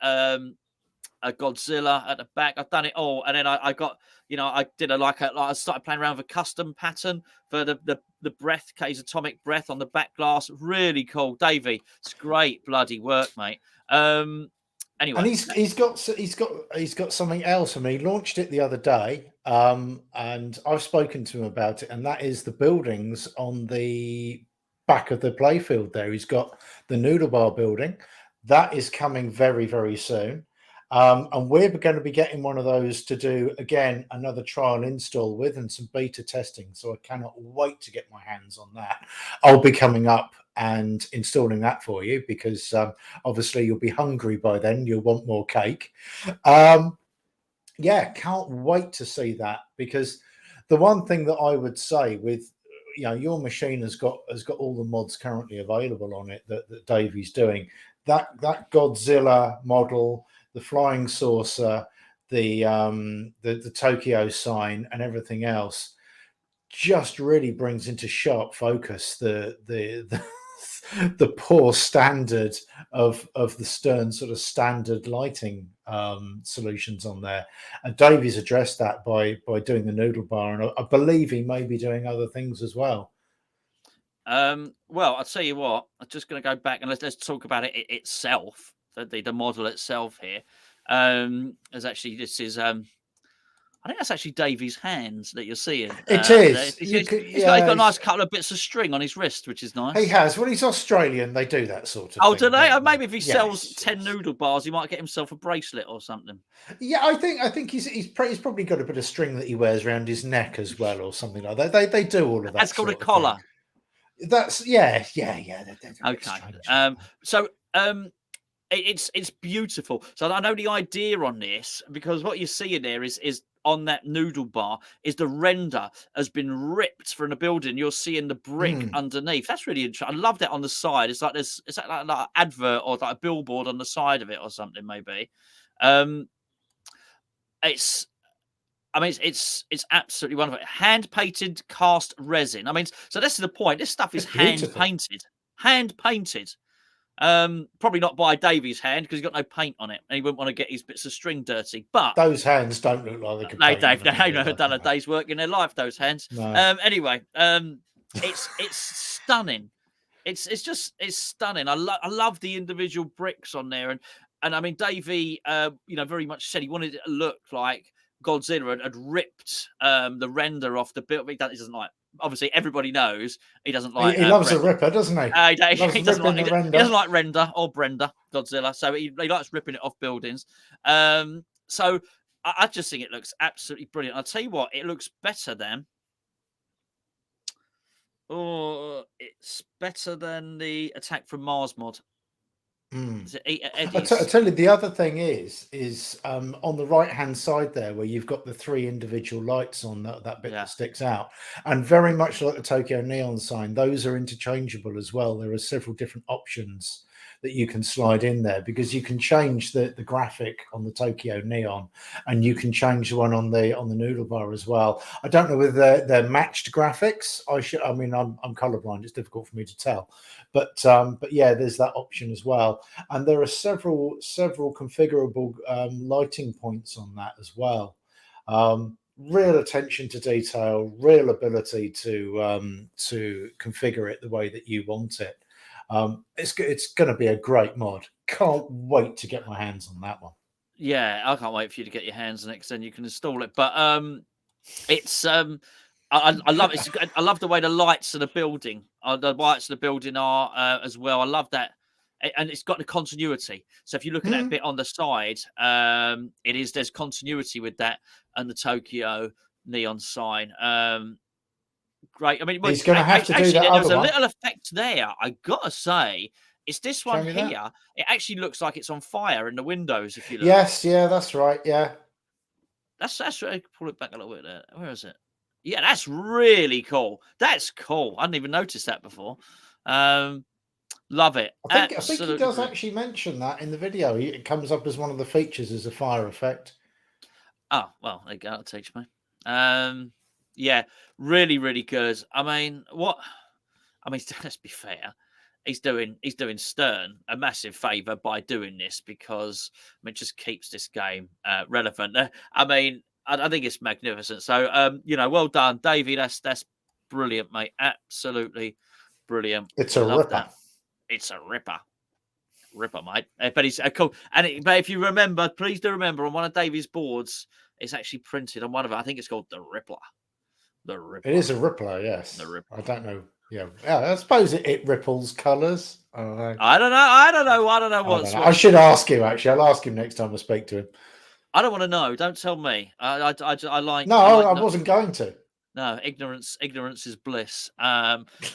a Godzilla at the back. I've done it all, and then I got, I did I started playing around with a custom pattern for the breath, K's atomic breath on the back glass. Really cool, Davey. It's great bloody work, mate. Anyway, and he's got something else. I mean, he launched it the other day, and I've spoken to him about it, and that is the buildings on the back of the playfield. There, he's got the noodle bar building that is coming very, very soon. And we're going to be getting one of those to do again another trial install with and some beta testing. So I cannot wait to get my hands on that. I'll be coming up and installing that for you because obviously you'll be hungry by then. You'll want more cake. Yeah, can't wait to see that, because the one thing that I would say with your machine has got all the mods currently available on it that Davey's doing. That Godzilla model, the flying saucer, the Tokyo sign, and everything else just really brings into sharp focus the the poor standard of the Stern sort of standard lighting solutions on there. And Davey's addressed that by doing the noodle bar, and I believe he may be doing other things as well. Well, I'll tell you what. I'm just going to go back and let's talk about it itself. The model itself here. As actually, this is I think that's actually Davey's hands that you're seeing. It is. He's got a nice couple of bits of string on his wrist, which is nice. He has. Well, he's Australian. They do that sort of thing. Oh, do they? Maybe if he sells 10 noodle bars, he might get himself a bracelet or something. Yeah, I think he's probably got a bit of string that he wears around his neck as well, or something like that. They do all of that. That's called a collar. That's yeah. Okay. So it's beautiful. So I know the idea on this, because what you're seeing there is on that noodle bar is the render has been ripped from the building. You're seeing the brick underneath. That's really interesting. I love that on the side. It's like there's like an advert or like a billboard on the side of it or something maybe. It's absolutely wonderful. Hand painted cast resin. I mean, so this is the point. This stuff is hand painted. Hand painted. Probably not by Davey's hand because he's got no paint on it, and he wouldn't want to get his bits of string dirty. But those hands don't look like they could. No, Dave, they've never done a day's work in their life. Those hands. No. Anyway, it's stunning. It's stunning. I love the individual bricks on there, and I mean, Davey, very much said he wanted it to look like Godzilla had ripped the render off the build. He doesn't like. Obviously, everybody knows he doesn't like. He loves a ripper, doesn't he? He doesn't like render or Brenda Godzilla, so he likes ripping it off buildings. So I just think it looks absolutely brilliant. I'll tell you what, it looks better than. Oh, it's better than the Attack from Mars mod. I tell you, the other thing is on the right hand side there, where you've got the 3 individual lights on that bit that sticks out, and very much like the Tokyo neon sign, those are interchangeable as well. There are several different options that you can slide in there, because you can change the graphic on the Tokyo neon, and you can change the one on the noodle bar as well. I don't know whether they're matched graphics. I mean, I'm colorblind. It's difficult for me to tell, but yeah, there's that option as well. And there are several configurable lighting points on that as well. Real attention to detail, real ability to configure it the way that you want it. It's going to be a great mod. Can't wait to get my hands on that one. Yeah, I can't wait for you to get your hands on it, because then you can install it. But it's I love it. I love the way the lights of the building, the lights of the building are as well. I love that, and it's got the continuity. So if you look at that bit on the side, there's continuity with that and the Tokyo neon sign. Great. I mean, he's going to have to do that. There's a little effect there. I gotta say, it's this one here. That. It actually looks like it's on fire in the windows. If you look. Yes, yeah, that's right. Yeah, that's right. Pull it back a little bit there. Where is it? Yeah, that's really cool. That's cool. I didn't even notice that before. Love it. I think he Absolutely does brilliant. actually mention that in the video. It comes up as one of the features as a fire effect. Oh, well, there you go. That'll teach me. Yeah, really, really good. I mean, let's be fair. He's doing Stern a massive favour by doing this because it just keeps this game relevant. I mean, I think it's magnificent. So, well done, Davey. That's brilliant, mate. Absolutely brilliant. It's We a love ripper. that. It's a ripper, mate. But it's a cool. But if you remember, please do remember on one of Davey's boards, it's actually printed on one of it. I think it's called the Rippler. The It Rippler. is a rippler, The yes. I Rippler. don't know. Yeah, I suppose it ripples colours. I don't know. I don't know. I don't know. I don't know I don't what's know. what. I should ask him actually. I'll ask him next time I speak to him. I don't want to know. Don't tell me. I like. No, I like. I wasn't going to. No, ignorance is bliss.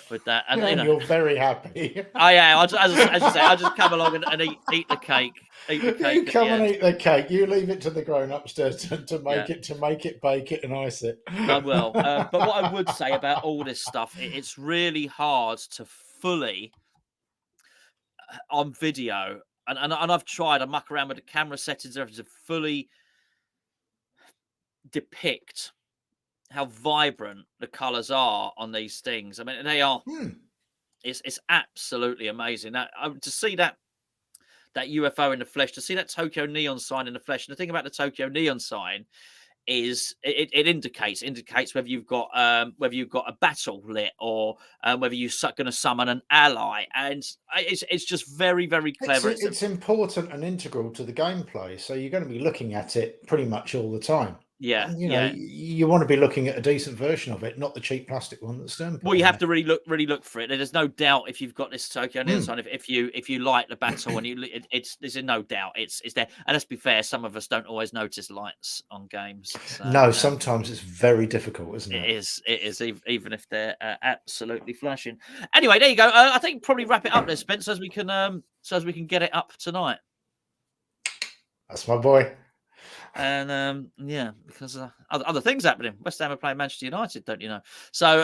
With that, and And you're very happy. I am. As you say, I just come along and eat the cake. Eat the You cake at the come and end. eat the cake. You leave it to the grown-ups to Yeah, make it, bake it, and ice it. I will. But what I would say about all this stuff, it's really hard to fully on video, and I've tried. I muck around with the camera settings, everything to fully depict how vibrant the colours are on these things. I mean, they are. It's absolutely amazing. That to see that UFO in the flesh, to see that Tokyo neon sign in the flesh. And the thing about the Tokyo neon sign is it indicates whether you've got a battle lit or whether you're going to summon an ally, and it's just very, very clever. It's important and integral to the gameplay, so you're going to be looking at it pretty much all the time. Yeah, And, yeah. you want to be looking at a decent version of it, not the cheap plastic one that's Stern. Well, you have to really look for it. There's no doubt if you've got this Tokyo neon sign. If you like the battle and there's no doubt it's there. And let's be fair, some of us don't always notice lights on games. So, no, sometimes it's very difficult, isn't it? It is, even if they're absolutely flashing. Anyway, there you go. I think probably wrap it up there, Spence, so as we can get it up tonight. That's my boy. And yeah, because other things happening. West Ham are playing Manchester United, don't you know? So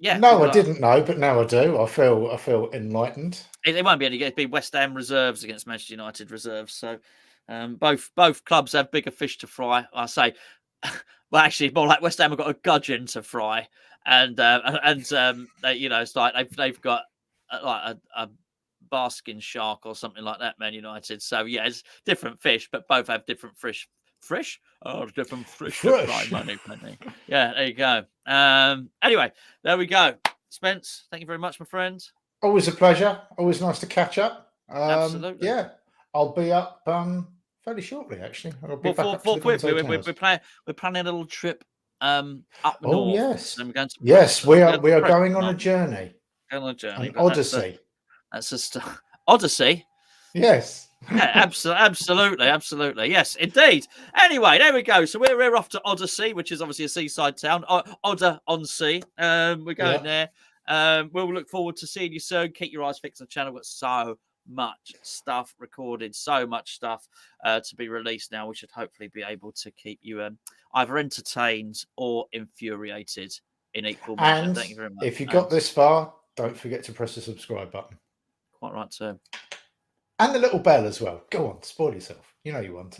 yeah. No, I didn't know, but now I do. I feel enlightened. It won't be any good. It'll be West Ham reserves against Manchester United reserves. So both clubs have bigger fish to fry. I say, well, actually, more like West Ham have got a gudgeon to fry, and they, it's like they've got like a basking shark or something like that. Man United. So yeah, it's different fish, but both have different fish. Different fish to fry. Money. Yeah, there you go. Anyway, there we go. Spence, thank you very much, my friend. Always a pleasure. Always nice to catch up. Absolutely. Yeah, I'll be up fairly shortly. Actually, I'll be back we're planning a little trip up north. Oh yes, And we're going to yes, we are going on a journey. Going on a journey. An odyssey. That's just Odyssey. Yes. Yeah, absolutely. Yes, indeed. Anyway, there we go. So we're off to Odyssey, which is obviously a seaside town. Odder on Sea. We're going there. We'll look forward to seeing you soon. Keep your eyes fixed on the channel. We've got so much stuff recorded, so much stuff to be released now. We should hopefully be able to keep you either entertained or infuriated in equal measure. Thank you very much. If you got this far, don't forget to press the subscribe button. Quite right, too. And the little bell as well. Go on, spoil yourself. You know you want to.